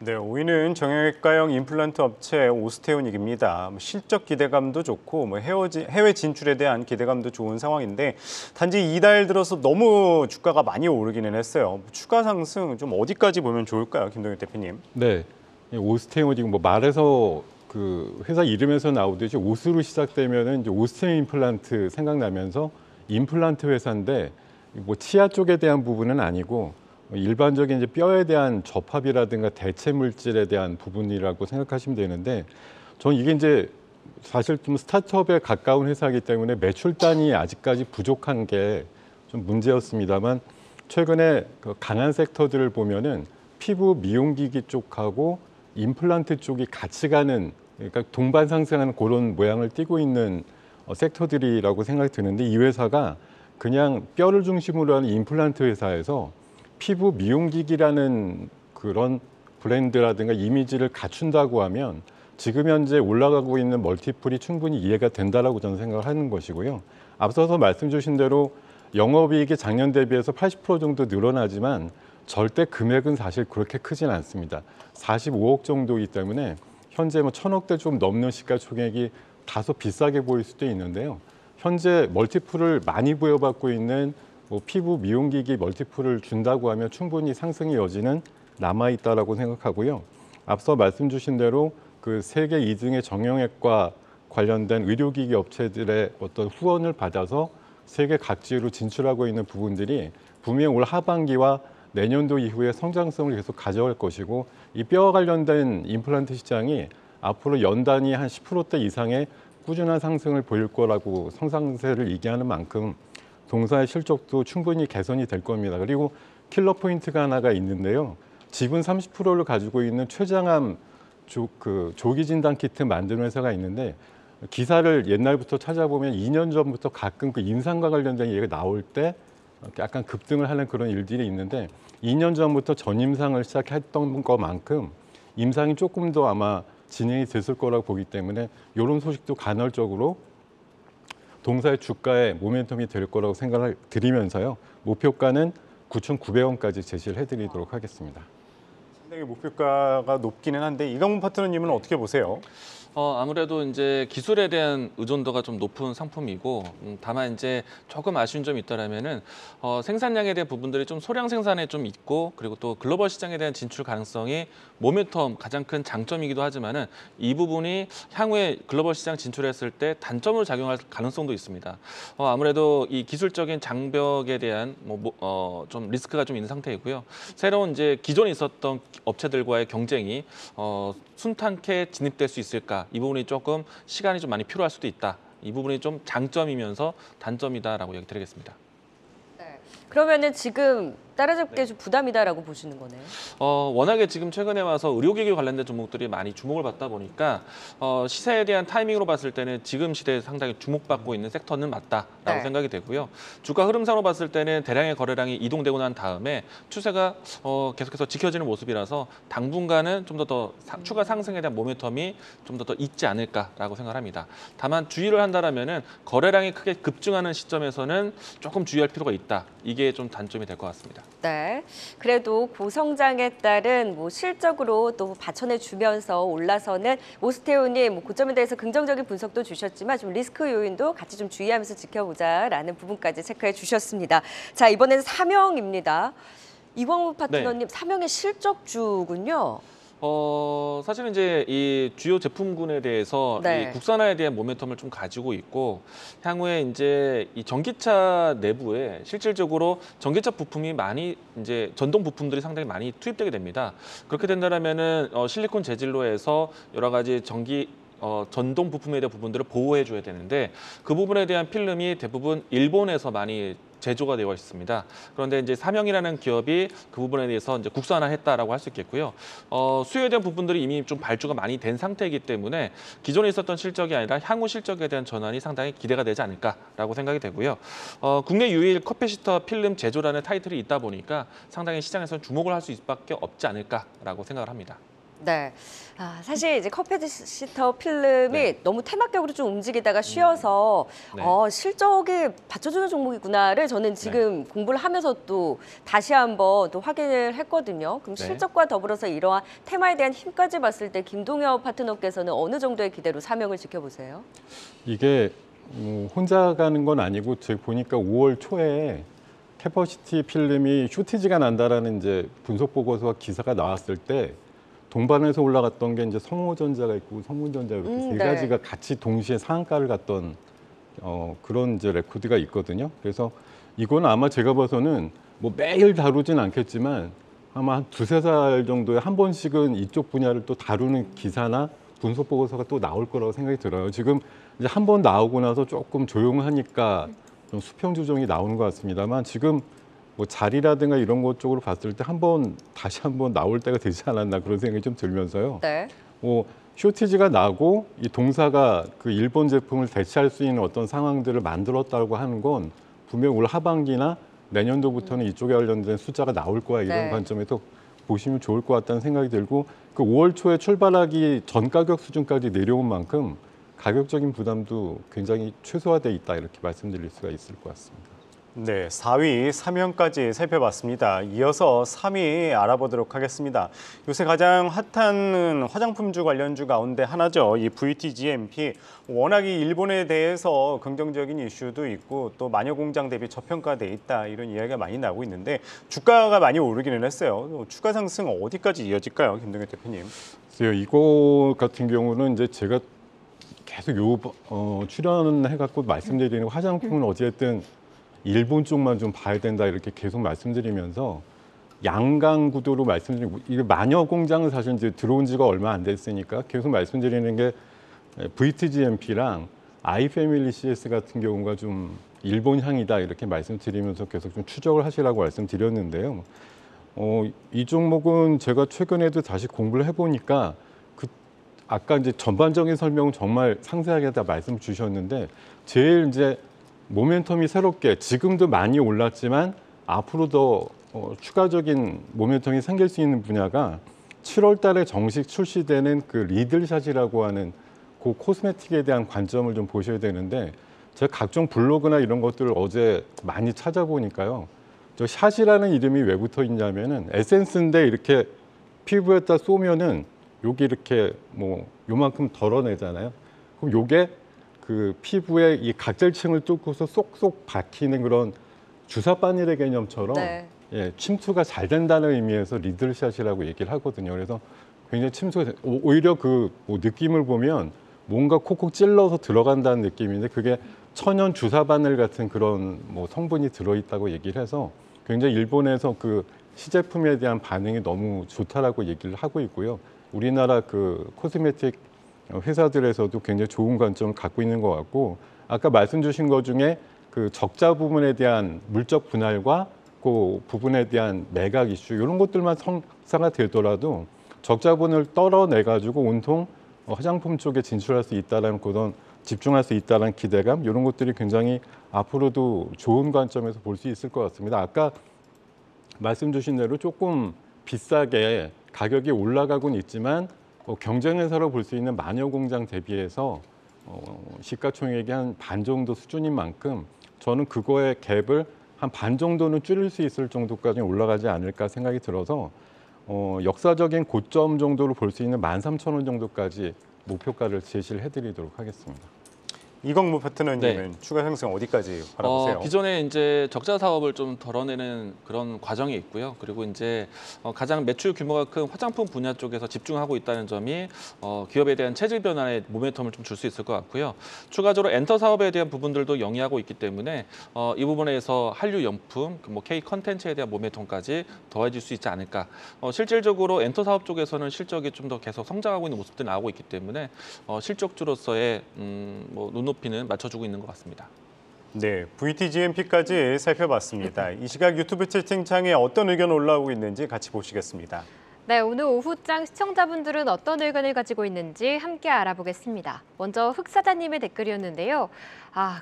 B: 네, 5위는 정형외과용 임플란트 업체 오스테오닉입니다. 실적 기대감도 좋고 해외 진출에 대한 기대감도 좋은 상황인데 단지 이달 들어서 너무 주가가 많이 오르기는 했어요. 추가 상승 좀 어디까지 보면 좋을까요, 김동현 대표님?
D: 네, 오스테오닉 말해서 그 회사 이름에서 나오듯이 오스로 시작되면은 이제 오스테오 임플란트 생각나면서 임플란트 회사인데 치아 쪽에 대한 부분은 아니고. 일반적인 이제 뼈에 대한 접합이라든가 대체 물질에 대한 부분이라고 생각하시면 되는데, 저는 이게 이제 사실 좀 스타트업에 가까운 회사이기 때문에 매출단이 아직까지 부족한 게 좀 문제였습니다만, 최근에 그 강한 섹터들을 보면은 피부 미용기기 쪽하고 임플란트 쪽이 같이 가는, 그러니까 동반 상승하는 그런 모양을 띠고 있는 섹터들이라고 생각이 드는데, 이 회사가 그냥 뼈를 중심으로 하는 임플란트 회사에서 피부 미용기기라는 그런 브랜드라든가 이미지를 갖춘다고 하면 지금 현재 올라가고 있는 멀티플이 충분히 이해가 된다라고 저는 생각을 하는 것이고요. 앞서서 말씀 주신 대로 영업이익이 작년 대비해서 80% 정도 늘어나지만 절대 금액은 사실 그렇게 크진 않습니다. 45억 정도이기 때문에 현재 1,000억대 좀 넘는 시가총액이 다소 비싸게 보일 수도 있는데요. 현재 멀티플을 많이 부여받고 있는 피부 미용기기 멀티플을 준다고 하면 충분히 상승의 여지는 남아있다라고 생각하고요. 앞서 말씀 주신 대로 그 세계 2등의 정형외과 관련된 의료기기 업체들의 어떤 후원을 받아서 세계 각지로 진출하고 있는 부분들이 분명히 올 하반기와 내년도 이후에 성장성을 계속 가져갈 것이고, 이 뼈와 관련된 임플란트 시장이 앞으로 연단위 한 10%대 이상의 꾸준한 상승을 보일 거라고 성장세를 얘기하는 만큼 동사의 실적도 충분히 개선이 될 겁니다. 그리고 킬러 포인트가 하나가 있는데요. 지분 30%를 가지고 있는 최장암 조기 진단 키트 만드는 회사가 있는데, 기사를 옛날부터 찾아보면 2년 전부터 가끔 그 임상과 관련된 얘기가 나올 때 약간 급등을 하는 그런 일들이 있는데, 2년 전부터 전임상을 시작했던 것만큼 임상이 조금 더 아마 진행이 됐을 거라고 보기 때문에 이런 소식도 간헐적으로 동사의 주가의 모멘텀이 될 거라고 생각을 드리면서요. 목표가는 9,900원까지 제시를 해드리도록 하겠습니다.
B: 상당히 목표가가 높기는 한데 이강문 파트너님은 어떻게 보세요?
C: 아무래도 이제 기술에 대한 의존도가 좀 높은 상품이고, 다만 이제 조금 아쉬운 점이 있다라면은 생산량에 대한 부분들이 좀 소량 생산에 좀 있고, 그리고 또 글로벌 시장에 대한 진출 가능성이 모멘텀 가장 큰 장점이기도 하지만은 이 부분이 향후에 글로벌 시장 진출했을 때 단점으로 작용할 가능성도 있습니다. 아무래도 이 기술적인 장벽에 대한 좀 리스크가 좀 있는 상태이고요. 새로운 이제 기존에 있었던 업체들과의 경쟁이 순탄케 진입될 수 있을까? 이 부분이 조금 시간이 좀 많이 필요할 수도 있다. 이 부분이 좀 장점이면서 단점이다라고 얘기 드리겠습니다.
A: 네. 그러면은 지금 따라잡기에 좀 부담이다라고 보시는 거네요.
C: 워낙에 지금 최근에 와서 의료기기 관련된 종목들이 많이 주목을 받다 보니까 시세에 대한 타이밍으로 봤을 때는 지금 시대에 상당히 주목받고 있는 섹터는 맞다라고
A: 네.
C: 생각이 되고요. 주가 흐름상으로 봤을 때는 대량의 거래량이 이동되고 난 다음에 추세가 계속해서 지켜지는 모습이라서 당분간은 좀 더 추가 상승에 대한 모멘텀이 좀 더 있지 않을까라고 생각합니다. 다만 주의를 한다라면은 거래량이 크게 급증하는 시점에서는 조금 주의할 필요가 있다. 이게 좀 단점이 될 것 같습니다.
A: 네. 그래도 고성장에 따른 실적으로 또 받쳐내 주면서 올라서는 오스테오님 고점에 대해서 긍정적인 분석도 주셨지만 좀 리스크 요인도 같이 좀 주의하면서 지켜보자라는 부분까지 체크해 주셨습니다. 자, 이번에는 삼영입니다. 이광문 파트너님, 삼영의 실적주군요.
C: 사실은 이제 이 주요 제품군에 대해서
A: 네.
C: 이 국산화에 대한 모멘텀을 좀 가지고 있고, 향후에 이제 이 전기차 내부에 실질적으로 전기차 부품이 많이 이제 전동 부품들이 상당히 많이 투입되게 됩니다. 그렇게 된다면은 실리콘 재질로 해서 여러 가지 전동 부품에 대한 부분들을 보호해 줘야 되는데, 그 부분에 대한 필름이 대부분 일본에서 많이 제조가 되어 있습니다. 그런데 이제 삼영이라는 기업이 그 부분에 대해서 이제 국산화했다라고 할 수 있겠고요. 수요에 대한 부분들이 이미 좀 발주가 많이 된 상태이기 때문에 기존에 있었던 실적이 아니라 향후 실적에 대한 전환이 상당히 기대가 되지 않을까라고 생각이 되고요. 국내 유일 커패시터 필름 제조라는 타이틀이 있다 보니까 상당히 시장에서 주목을 할 수밖에 없지 않을까라고 생각을 합니다.
A: 네. 사실 이제 커패시터 필름이
C: 네.
A: 너무 테마격으로 좀 움직이다가 쉬어서
C: 네.
A: 실적이 받쳐주는 종목이구나를 저는 지금 공부를 하면서 또 다시 한번 또 확인을 했거든요. 그럼
C: 네.
A: 실적과 더불어서 이러한 테마에 대한 힘까지 봤을 때 김동엽 파트너께서는 어느 정도의 기대로 삼영을 지켜보세요?
D: 이게 혼자 가는 건 아니고 제가 보니까 5월 초에 캐퍼시티 필름이 쇼티지가 난다라는 이제 분석 보고서와 기사가 나왔을 때 동반해서 올라갔던 게 이제 성호전자가 있고 성문전자 이렇게 세
A: 네.
D: 가지가 같이 동시에 상한가를 갔던 그런 이제 레코드가 있거든요. 그래서 이건 아마 제가 봐서는 뭐 매일 다루진 않겠지만 아마 한 두세 달 정도에 한 번씩은 이쪽 분야를 또 다루는 기사나 분석 보고서가 또 나올 거라고 생각이 들어요. 지금 이제 한 번 나오고 나서 조금 조용하니까 좀 수평 조정이 나오는 것 같습니다만 지금 뭐 자리라든가 이런 것 쪽으로 봤을 때 다시 한번 나올 때가 되지 않았나 그런 생각이 좀 들면서요.
A: 네.
D: 뭐 쇼티지가 나고 이 동사가 그 일본 제품을 대체할 수 있는 어떤 상황들을 만들었다고 하는 건 분명 올 하반기나 내년도부터는 이쪽에 관련된 숫자가 나올 거야 이런
A: 네.
D: 관점에서 보시면 좋을 것 같다는 생각이 들고 그 5월 초에 출발하기 전 가격 수준까지 내려온 만큼 가격적인 부담도 굉장히 최소화돼 있다 이렇게 말씀드릴 수가 있을 것 같습니다.
B: 네, 4위 삼영까지 살펴봤습니다. 이어서 3위 알아보도록 하겠습니다. 요새 가장 핫한 화장품주 관련주 가운데 하나죠. 이 VTGMP. 워낙 이 일본에 대해서 긍정적인 이슈도 있고 또 마녀 공장 대비 저평가돼 있다 이런 이야기가 많이 나오고 있는데 주가가 많이 오르기는 했어요. 추가 상승 어디까지 이어질까요, 김동현 대표님?
D: 글쎄요, 이거 같은 경우는 이제 제가 계속 출연해갖고 말씀드리는 화장품은 어쨌든 일본 쪽만 좀 봐야 된다 이렇게 계속 말씀드리면서 양강 구도로 말씀드리고 이게 마녀 공장은 사실 이제 들어온 지가 얼마 안 됐으니까 계속 말씀드리는 게 VTGMP랑 아이패밀리 CS 같은 경우가 좀 일본향이다 이렇게 말씀드리면서 계속 좀 추적을 하시라고 말씀드렸는데요. 이 종목은 제가 최근에도 다시 공부를 해보니까 아까 이제 전반적인 설명은 정말 상세하게 다 말씀 주셨는데 제일 이제 모멘텀이 새롭게 지금도 많이 올랐지만 앞으로 더 추가적인 모멘텀이 생길 수 있는 분야가 7월 달에 정식 출시되는 그 리들샷이라고 하는 그 코스메틱에 대한 관점을 좀 보셔야 되는데, 제가 각종 블로그나 이런 것들을 어제 많이 찾아보니까요. 저 샷이라는 이름이 왜 붙어 있냐면은 에센스인데 이렇게 피부에다 쏘면은 여기 이렇게 뭐 요만큼 덜어내잖아요. 그럼 요게 그 피부에 이 각질층을 뚫고서 쏙쏙 박히는 그런 주사 바늘의 개념처럼
A: 네.
D: 예, 침투가 잘 된다는 의미에서 리들샷이라고 얘기를 하거든요. 그래서 굉장히 침투가 오히려 그 뭐 느낌을 보면 뭔가 콕콕 찔러서 들어간다는 느낌인데, 그게 천연 주사 바늘 같은 그런 뭐 성분이 들어있다고 얘기를 해서 굉장히 일본에서 그 시제품에 대한 반응이 너무 좋다라고 얘기를 하고 있고요. 우리나라 그 코스메틱 회사들에서도 굉장히 좋은 관점을 갖고 있는 것 같고, 아까 말씀 주신 것 중에 그 적자 부분에 대한 물적 분할과 그 부분에 대한 매각 이슈 이런 것들만 성사가 되더라도 적자 부분을 떨어내 가지고 온통 화장품 쪽에 진출할 수 있다라는 그런 집중할 수 있다는 기대감, 이런 것들이 굉장히 앞으로도 좋은 관점에서 볼 수 있을 것 같습니다. 아까 말씀 주신 대로 조금 비싸게 가격이 올라가곤 있지만 경쟁회사로 볼 수 있는 마녀공장 대비해서 시가총액이 한 반 정도 수준인 만큼 저는 그거의 갭을 한 반 정도는 줄일 수 있을 정도까지 올라가지 않을까 생각이 들어서 역사적인 고점 정도로 볼 수 있는 13,000원 정도까지 목표가를 제시를 해드리도록 하겠습니다.
B: 이광무 파트너님은 추가 상승 어디까지 바라보세요?
C: 기존에 이제 적자 사업을 좀 덜어내는 그런 과정이 있고요. 그리고 이제 가장 매출 규모가 큰 화장품 분야 쪽에서 집중하고 있다는 점이 기업에 대한 체질 변화에 모멘텀을 좀 줄 수 있을 것 같고요. 추가적으로 엔터 사업에 대한 부분들도 영위하고 있기 때문에 이 부분에서 한류 연품, 뭐 K 컨텐츠에 대한 모멘텀까지 더해질 수 있지 않을까. 실질적으로 엔터 사업 쪽에서는 실적이 좀 더 계속 성장하고 있는 모습들이 나오고 있기 때문에 실적주로서의 뭐 눈높이는 맞춰주고 있는 것 같습니다.
B: 네, VTGMP까지 살펴봤습니다. 이 시각 유튜브 채팅창에 어떤 의견 올라오고 있는지 같이 보시겠습니다.
E: 네, 오늘 오후장 시청자분들은 어떤 의견을 가지고 있는지 함께 알아보겠습니다. 먼저 흑사자님의 댓글이었는데요.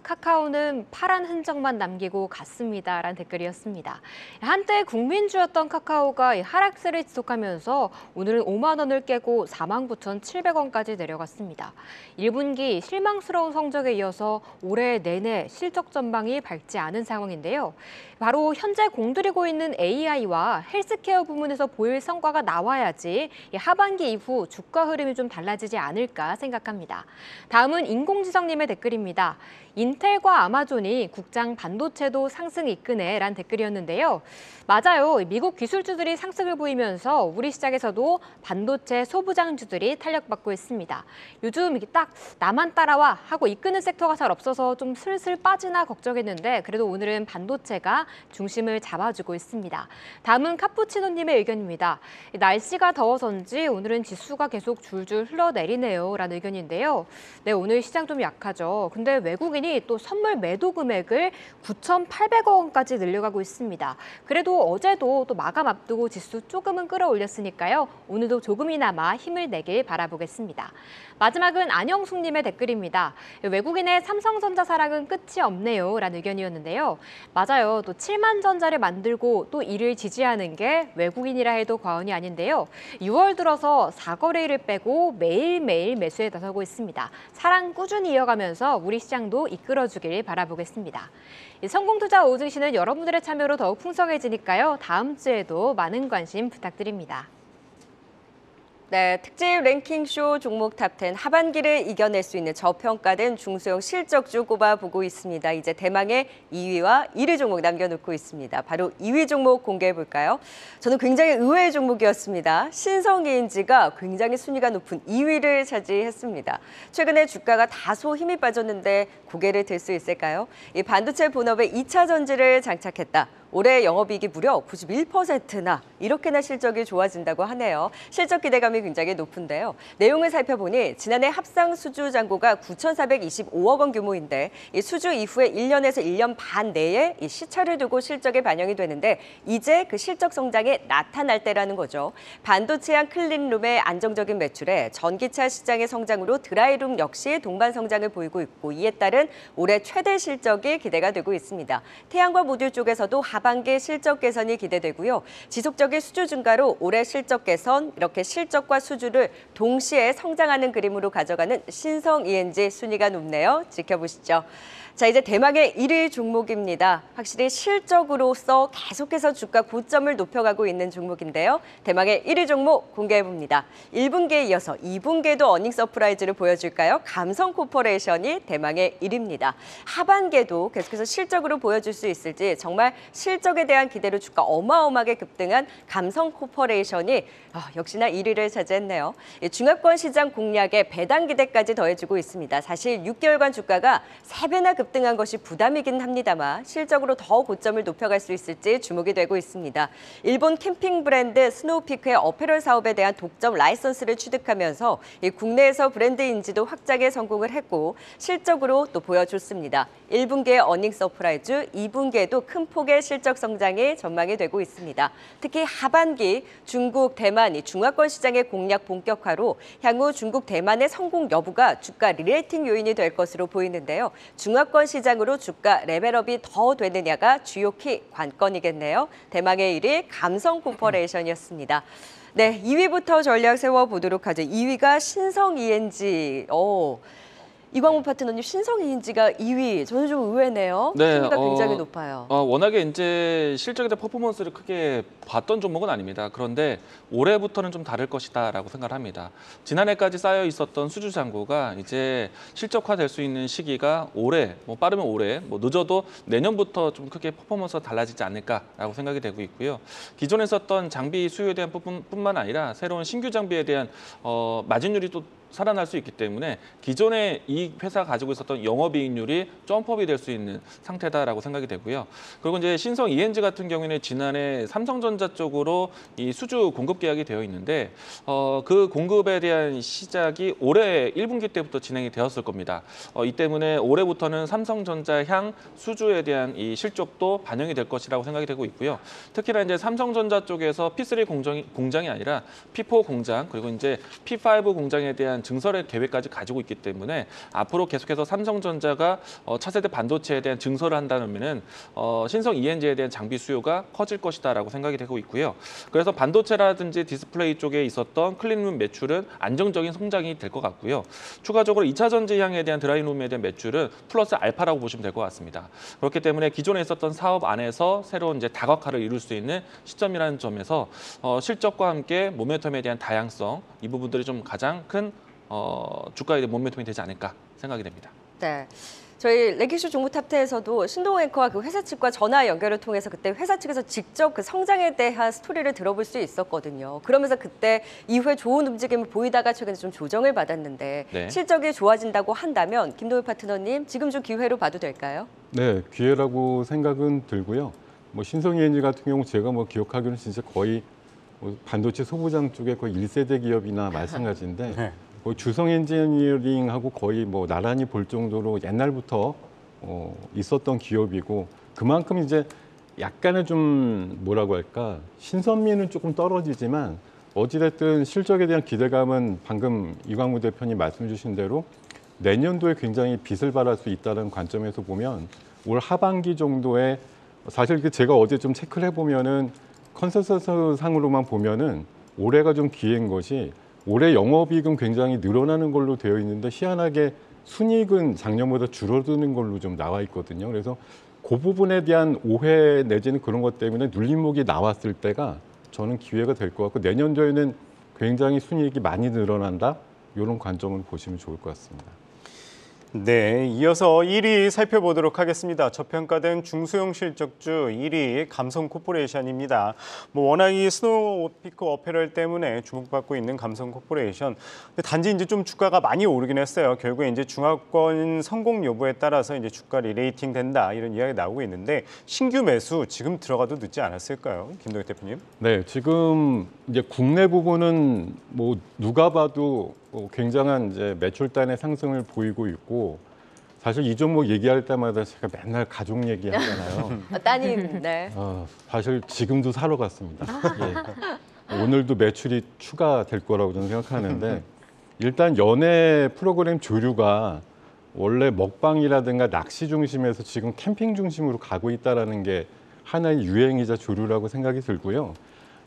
E: 카카오는 파란 흔적만 남기고 갔습니다. 라는 댓글이었습니다. 한때 국민주였던 카카오가 하락세를 지속하면서 오늘은 5만 원을 깨고 49,700원까지 내려갔습니다. 1분기 실망스러운 성적에 이어서 올해 내내 실적 전망이 밝지 않은 상황인데요. 바로 현재 공들이고 있는 AI와 헬스케어 부문에서 보일 성과가 나와야지 하반기 이후 주가 흐름이 좀 달라지지 않을까 생각합니다. 다음은 인공지성님의 댓글입니다. 인텔과 아마존이 국장 반도체도 상승 이끄네 라는 댓글이었는데요. 맞아요. 미국 기술주들이 상승을 보이면서 우리 시장에서도 반도체 소부장주들이 탄력받고 있습니다. 요즘 이게 딱 나만 따라와 하고 이끄는 섹터가 잘 없어서 좀 슬슬 빠지나 걱정했는데 그래도 오늘은 반도체가 중심을 잡아주고 있습니다. 다음은 카푸치노님의 의견입니다. 날씨가 더워서인지 오늘은 지수가 계속 줄줄 흘러내리네요 라는 의견인데요. 네, 오늘 시장 좀 약하죠. 근데 외국인이 또 선물 매도 금액을 9,800억 원까지 늘려가고 있습니다. 그래도 어제도 또 마감 앞두고 지수 조금은 끌어올렸으니까요. 오늘도 조금이나마 힘을 내길 바라보겠습니다. 마지막은 안영숙님의 댓글입니다. 외국인의 삼성전자 사랑은 끝이 없네요 라는 의견이었는데요. 맞아요. 또 7만 전자를 만들고 또 이를 지지하는 게 외국인이라 해도 과언이 아닌데요. 6월 들어서 4거래일을 빼고 매일매일 매수에 나서고 있습니다. 사랑 꾸준히 이어가면서 우리 시장도 이끌어주길 바라보겠습니다. 성공투자 오증시는 여러분들의 참여로 더욱 풍성해지니까요. 다음 주에도 많은 관심 부탁드립니다.
A: 네, 특집 랭킹쇼 종목 탑10 하반기를 이겨낼 수 있는 저평가된 중소형 실적주 꼽아보고 있습니다. 이제 대망의 2위와 1위 종목 남겨놓고 있습니다. 바로 2위 종목 공개해볼까요? 저는 굉장히 의외의 종목이었습니다. 신성게임즈가 굉장히 순위가 높은 2위를 차지했습니다. 최근에 주가가 다소 힘이 빠졌는데 고개를 들 수 있을까요? 이 반도체 본업에 2차 전지를 장착했다. 올해 영업이익이 무려 91%나 이렇게나 실적이 좋아진다고 하네요. 실적 기대감이 굉장히 높은데요. 내용을 살펴보니 지난해 합상 수주 잔고가 9,425억 원 규모인데 이 수주 이후에 1년에서 1년 반 내에 이 시차를 두고 실적에 반영이 되는데 이제 그 실적 성장에 나타날 때라는 거죠. 반도체형 클린룸의 안정적인 매출에 전기차 시장의 성장으로 드라이룸 역시 동반 성장을 보이고 있고 이에 따른 올해 최대 실적이 기대가 되고 있습니다. 태양광 모듈 쪽에서도 하반기 실적 개선이 기대되고요. 지속적인 수주 증가로 올해 실적 개선, 이렇게 실적과 수주를 동시에 성장하는 그림으로 가져가는 신성 ENG 순위가 높네요. 지켜보시죠. 자, 이제 대망의 1위 종목입니다. 확실히 실적으로서 계속해서 주가 고점을 높여가고 있는 종목인데요. 대망의 1위 종목 공개해봅니다. 1분기에 이어서 2분기에도 어닝 서프라이즈를 보여줄까요? 감성 코퍼레이션이 대망의 1위입니다. 하반기에도 계속해서 실적으로 보여줄 수 있을지 정말 실적에 대한 기대로 주가 어마어마하게 급등한 감성 코퍼레이션이 역시나 1위를 차지했네요. 중화권 시장 공략에 배당 기대까지 더해주고 있습니다. 사실 6개월간 주가가 3배나 급등한 것이 부담이긴 합니다만 실적으로 더 고점을 높여갈 수 있을지 주목이 되고 있습니다. 일본 캠핑 브랜드 스노우피크의 어페럴 사업에 대한 독점 라이선스를 취득하면서 국내에서 브랜드 인지도 확장에 성공을 했고 실적으로 또 보여줬습니다. 1분기의 어닝 서프라이즈, 2분기에도 큰 폭의 실적 성장이 전망이 되고 있습니다. 특히 하반기 중국, 대만, 중화권 시장의 공략 본격화로 향후 중국, 대만의 성공 여부가 주가 리레이팅 요인이 될 것으로 보이는데요. 중화권 시장으로 주가 레벨업이 더 되느냐가 주요 키 관건이겠네요. 대망의 1위 감성 코퍼레이션이었습니다. 네, 2위부터 전략 세워보도록 하죠. 2위가 신성 ENG. 이광훈 파트너님, 신성 ENG가 2위. 저는 좀 의외네요.
C: 네,
A: 순위가 굉장히 높아요.
C: 워낙에 이제 실적에 대한 퍼포먼스를 크게 봤던 종목은 아닙니다. 그런데 올해부터는 좀 다를 것이다라고 생각을 합니다. 지난해까지 쌓여 있었던 수주 잔고가 이제 실적화될 수 있는 시기가 올해, 빠르면 올해, 늦어도 내년부터 좀 크게 퍼포먼스가 달라지지 않을까라고 생각이 되고 있고요. 기존에 썼던 장비 수요에 대한 뿐만 아니라 새로운 신규 장비에 대한 마진율이 또 살아날 수 있기 때문에 기존에 이 회사가 가지고 있었던 영업이익률이 점프업이 될 수 있는 상태다라고 생각이 되고요. 그리고 이제 신성 ENG 같은 경우에는 지난해 삼성전자 쪽으로 이 수주 공급 계약이 되어 있는데 그 공급에 대한 시작이 올해 1분기 때부터 진행이 되었을 겁니다. 이 때문에 올해부터는 삼성전자 향 수주에 대한 이 실적도 반영이 될 것이라고 생각이 되고 있고요. 특히나 이제 삼성전자 쪽에서 P3 공장이 아니라 P4 공장 그리고 이제 P5 공장에 대한 증설의 계획까지 가지고 있기 때문에 앞으로 계속해서 삼성전자가 차세대 반도체에 대한 증설을 한다면은 신성 ENG에 대한 장비 수요가 커질 것이다라고 생각이 되고 있고요. 그래서 반도체라든지 디스플레이 쪽에 있었던 클린룸 매출은 안정적인 성장이 될 것 같고요. 추가적으로 2차 전지 향에 대한 드라이룸에 대한 매출은 플러스 알파라고 보시면 될 것 같습니다. 그렇기 때문에 기존에 있었던 사업 안에서 새로운 이제 다각화를 이룰 수 있는 시점이라는 점에서 실적과 함께 모멘텀에 대한 다양성 이 부분들이 좀 가장 큰 주가에 대한 모멘텀이 되지 않을까 생각이 됩니다.
A: 네. 저희 레기쇼 종목 탑10에서도 신동 앵커와 그 회사 측과 전화 연결을 통해서 그때 회사 측에서 직접 그 성장에 대한 스토리를 들어볼 수 있었거든요. 그러면서 그때 이후에 좋은 움직임을 보이다가 최근에 좀 조정을 받았는데
C: 네.
A: 실적이 좋아진다고 한다면 김동일 파트너님 지금 좀 기회로 봐도 될까요?
D: 네, 기회라고 생각은 들고요. 신성 ENG 같은 경우 제가 기억하기로는 진짜 거의 반도체 소부장 쪽에 거의 1세대 기업이나 마찬가지인데
B: 네.
D: 거의 주성 엔지니어링하고 거의 나란히 볼 정도로 옛날부터 있었던 기업이고 그만큼 이제 약간의 좀 뭐라고 할까 신선미는 조금 떨어지지만 어찌됐든 실적에 대한 기대감은 방금 이광무 대표님 말씀 주신 대로 내년도에 굉장히 빛을 발할 수 있다는 관점에서 보면 올 하반기 정도에 사실 제가 어제 좀 체크를 해보면은 컨센서스 상으로만 보면은 올해가 좀 기회인 것이 올해 영업이익은 굉장히 늘어나는 걸로 되어 있는데 희한하게 순이익은 작년보다 줄어드는 걸로 좀 나와 있거든요. 그래서 그 부분에 대한 오해 내지는 그런 것 때문에 눌림목이 나왔을 때가 저는 기회가 될 것 같고 내년도에는 굉장히 순이익이 많이 늘어난다. 이런 관점을 보시면 좋을 것 같습니다.
B: 네, 이어서 1위 살펴보도록 하겠습니다. 저평가된 중소형 실적주 1위 감성 코퍼레이션입니다. 워낙 이 스노우피크 어페럴 때문에 주목받고 있는 감성 코퍼레이션. 근데 단지 이제 좀 주가가 많이 오르긴 했어요. 결국에 이제 중화권 성공 여부에 따라서 이제 주가 리레이팅 된다 이런 이야기 나오고 있는데 신규 매수 지금 들어가도 늦지 않았을까요, 김동익 대표님?
D: 네, 지금 이제 국내 부분은 누가 봐도 굉장한 이제 매출단의 상승을 보이고 있고 사실 이 종목 얘기할 때마다 제가 맨날 가족 얘기하잖아요.
A: 따님, 네.
D: 사실 지금도 사러 갔습니다. 예. 오늘도 매출이 추가될 거라고 저는 생각하는데 일단 연예 프로그램 조류가 원래 먹방이라든가 낚시 중심에서 지금 캠핑 중심으로 가고 있다라는 게 하나의 유행이자 주류라고 생각이 들고요.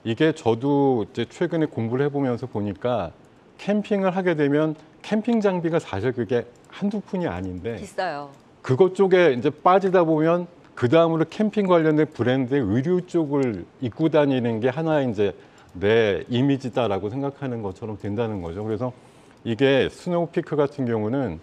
D: 이게 저도 이제 최근에 공부를 해보면서 보니까 캠핑을 하게 되면 캠핑 장비가 사실 그게 한두 푼이 아닌데
A: 비싸요.
D: 그것 쪽에 이제 빠지다 보면 그 다음으로 캠핑 관련된 브랜드의 의류 쪽을 입고 다니는 게 하나의 이제 내 이미지다라고 생각하는 것처럼 된다는 거죠. 그래서 이게 스노우피크 같은 경우는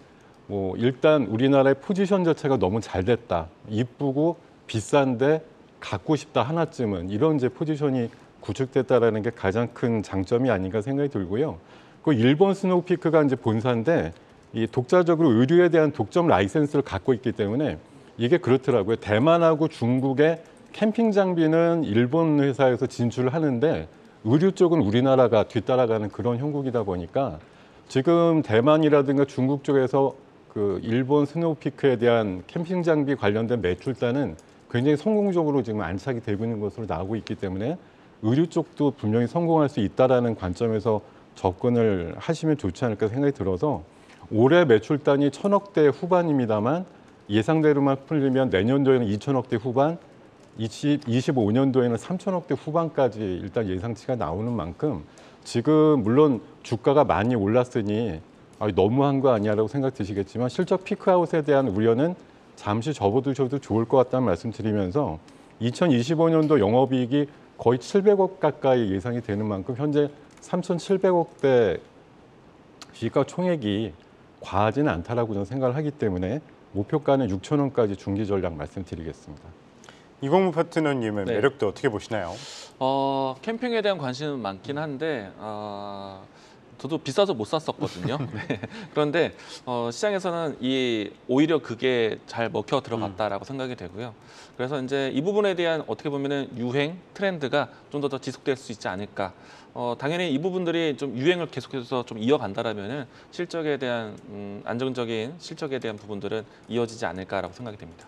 D: 뭐 일단 우리나라의 포지션 자체가 너무 잘 됐다. 이쁘고 비싼데 갖고 싶다 하나쯤은 이런 이제 포지션이 구축됐다라는 게 가장 큰 장점이 아닌가 생각이 들고요. 그 일본 스노우피크가 이제 본사인데 이 독자적으로 의류에 대한 독점 라이센스를 갖고 있기 때문에 이게 그렇더라고요. 대만하고 중국의 캠핑 장비는 일본 회사에서 진출을 하는데 의류 쪽은 우리나라가 뒤따라가는 그런 형국이다 보니까 지금 대만이라든가 중국 쪽에서 그 일본 스노우피크에 대한 캠핑 장비 관련된 매출단은 굉장히 성공적으로 지금 안착이 되고 있는 것으로 나오고 있기 때문에 의류 쪽도 분명히 성공할 수 있다라는 관점에서 접근을 하시면 좋지 않을까 생각이 들어서 올해 매출단이 1,000억대 후반입니다만 예상대로만 풀리면 내년도에는 2,000억대 후반, 25년도에는 3,000억대 후반까지 일단 예상치가 나오는 만큼 지금 물론 주가가 많이 올랐으니 너무한 거 아니야라고 생각 드시겠지만 실적 피크아웃에 대한 우려는 잠시 접어두셔도 좋을 것 같다는 말씀드리면서 2025년도 영업이익이 거의 700억 가까이 예상이 되는 만큼 현재 3,700억대 시가 총액이 과하지는 않다라고 저는 생각을 하기 때문에 목표가는 6,000원까지 중기 전략 말씀드리겠습니다.
B: 이광무 파트너님의
C: 네.
B: 매력도 어떻게 보시나요?
C: 캠핑에 대한 관심은 많긴 한데 저도 비싸서 못 샀었거든요. 네. 그런데 시장에서는 오히려 그게 잘 먹혀 들어갔다라고 생각이 되고요. 그래서 이제 이 부분에 대한 어떻게 보면은 유행 트렌드가 좀 더 지속될 수 있지 않을까. 당연히 이 부분들이 좀 유행을 계속해서 좀 이어간다라면은 실적에 대한 안정적인 실적에 대한 부분들은 이어지지 않을까라고 생각이 됩니다.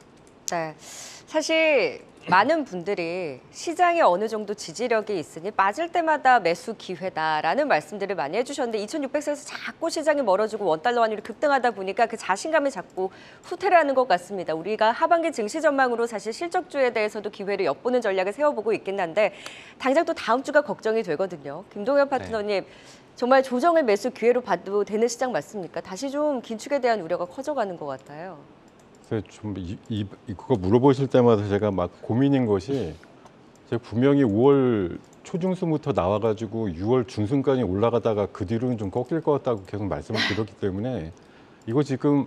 A: 네. 사실 많은 분들이 시장에 어느 정도 지지력이 있으니 빠질 때마다 매수 기회다라는 말씀들을 많이 해주셨는데 2,600선에서 자꾸 시장이 멀어지고 원달러 환율이 급등하다 보니까 그 자신감이 자꾸 후퇴하는 것 같습니다. 우리가 하반기 증시 전망으로 사실 실적주에 대해서도 기회를 엿보는 전략을 세워보고 있긴 한데 당장 또 다음 주가 걱정이 되거든요. 김동현 파트너님, 정말 조정을 매수 기회로 봐도 되는 시장 맞습니까? 다시 좀 긴축에 대한 우려가 커져가는 것 같아요.
D: 좀 그거 물어보실 때마다 제가 막 고민인 것이 제가 분명히 5월 초중순부터 나와가지고 6월 중순까지 올라가다가 그 뒤로는 좀 꺾일 것 같다고 계속 말씀을 드렸기 때문에 이거 지금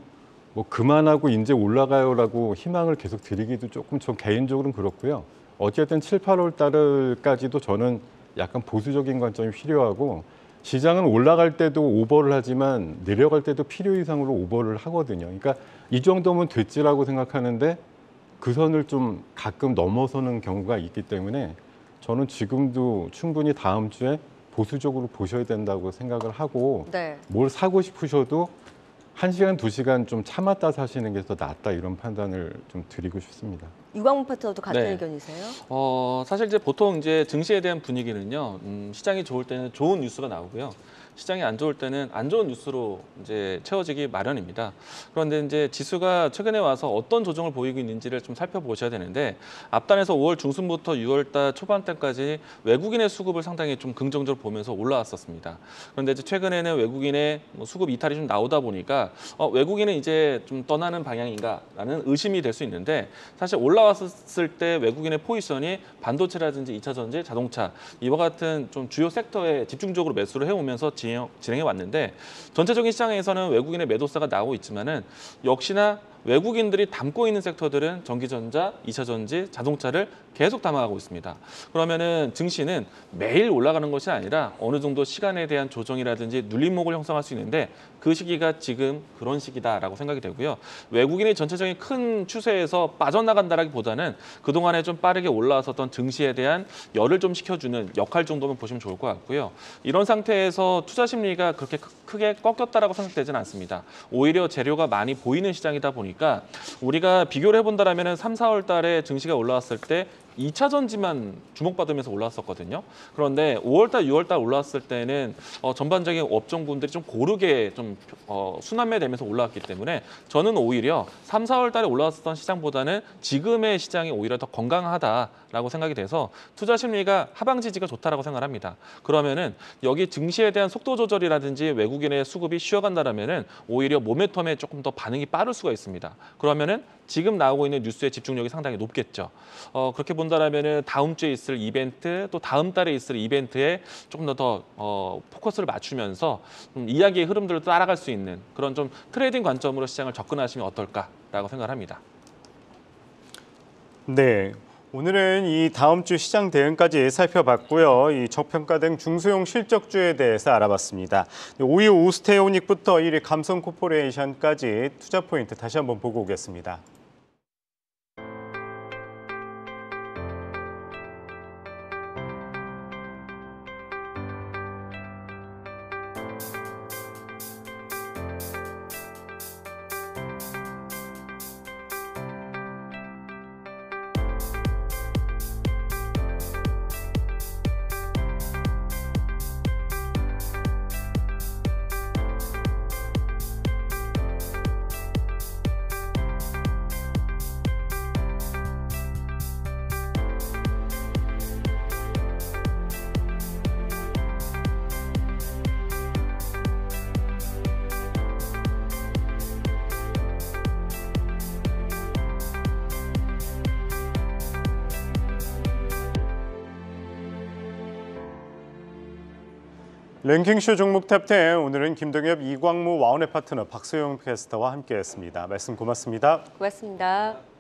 D: 뭐 그만하고 이제 올라가요라고 희망을 계속 드리기도 조금 저 개인적으로는 그렇고요. 어쨌든 7, 8월 달까지도 저는 약간 보수적인 관점이 필요하고 시장은 올라갈 때도 오버를 하지만 내려갈 때도 필요 이상으로 오버를 하거든요. 그러니까 이 정도면 됐지라고 생각하는데 그 선을 좀 가끔 넘어서는 경우가 있기 때문에 저는 지금도 충분히 다음 주에 보수적으로 보셔야 된다고 생각을 하고
A: 네.
D: 뭘 사고 싶으셔도 1시간, 2시간 좀 참았다 사시는 게 더 낫다 이런 판단을 좀 드리고 싶습니다.
A: 이광무 파트너도 같은
C: 네.
A: 의견이세요?
C: 사실 이제 보통 이제 증시에 대한 분위기는요, 시장이 좋을 때는 좋은 뉴스가 나오고요. 시장이 안 좋을 때는 안 좋은 뉴스로 이제 채워지기 마련입니다. 그런데 이제 지수가 최근에 와서 어떤 조정을 보이고 있는지를 좀 살펴보셔야 되는데 앞단에서 5월 중순부터 6월 달 초반대까지 외국인의 수급을 상당히 좀 긍정적으로 보면서 올라왔었습니다. 그런데 이제 최근에는 외국인의 수급 이탈이 좀 나오다 보니까 외국인은 이제 좀 떠나는 방향인가라는 의심이 될 수 있는데 사실 올라왔을 때 외국인의 포지션이 반도체라든지 2차 전지, 자동차 이와 같은 좀 주요 섹터에 집중적으로 매수를 해오면서 진행해 왔는데 전체적인 시장에서는 외국인의 매도세가 나오고 있지만은 역시나 외국인들이 담고 있는 섹터들은 전기전자, 2차 전지, 자동차를 계속 담아가고 있습니다. 그러면은 증시는 매일 올라가는 것이 아니라 어느 정도 시간에 대한 조정이라든지 눌림목을 형성할 수 있는데 그 시기가 지금 그런 시기다라고 생각이 되고요. 외국인이 전체적인 큰 추세에서 빠져나간다라기보다는 그동안에 좀 빠르게 올라왔었던 증시에 대한 열을 좀 식혀주는 역할 정도면 보시면 좋을 것 같고요. 이런 상태에서 투자 심리가 그렇게 크게 꺾였다라고 생각되지는 않습니다. 오히려 재료가 많이 보이는 시장이다 보니까 우리가 비교를 해본다라면 3, 4월 달에 증시가 올라왔을 때 2차 전지만 주목받으면서 올랐었거든요. 그런데 5월달, 6월달 올랐을 때는 전반적인 업종군들이 좀 고르게 좀 순환매되면서 올라왔기 때문에 저는 오히려 3, 4월달에 올라왔던 시장보다는 지금의 시장이 오히려 더 건강하다라고 생각이 돼서 투자 심리가 하방 지지가 좋다라고 생각합니다. 그러면은 여기 증시에 대한 속도 조절이라든지 외국인의 수급이 쉬어간다라면은 오히려 모멘텀에 조금 더 반응이 빠를 수가 있습니다. 그러면은 지금 나오고 있는 뉴스의 집중력이 상당히 높겠죠. 그렇게 본다라면은 다음 주에 있을 이벤트 또 다음 달에 있을 이벤트에 조금 더 포커스를 맞추면서 이야기의 흐름들을 따라갈 수 있는 그런 좀 트레이딩 관점으로 시장을 접근하시면 어떨까라고 생각합니다.
B: 네. 오늘은 이 다음 주 시장 대응까지 살펴봤고요. 이 저평가된 중소형 실적주에 대해서 알아봤습니다. 5위 오스테오닉부터 1위 감성코퍼레이션까지 투자 포인트 다시 한번 보고 오겠습니다. 랭킹쇼 종목 탑10 오늘은 김동엽, 이광무, 와운의 파트너 박소영 캐스터와 함께했습니다. 말씀 고맙습니다.
A: 고맙습니다.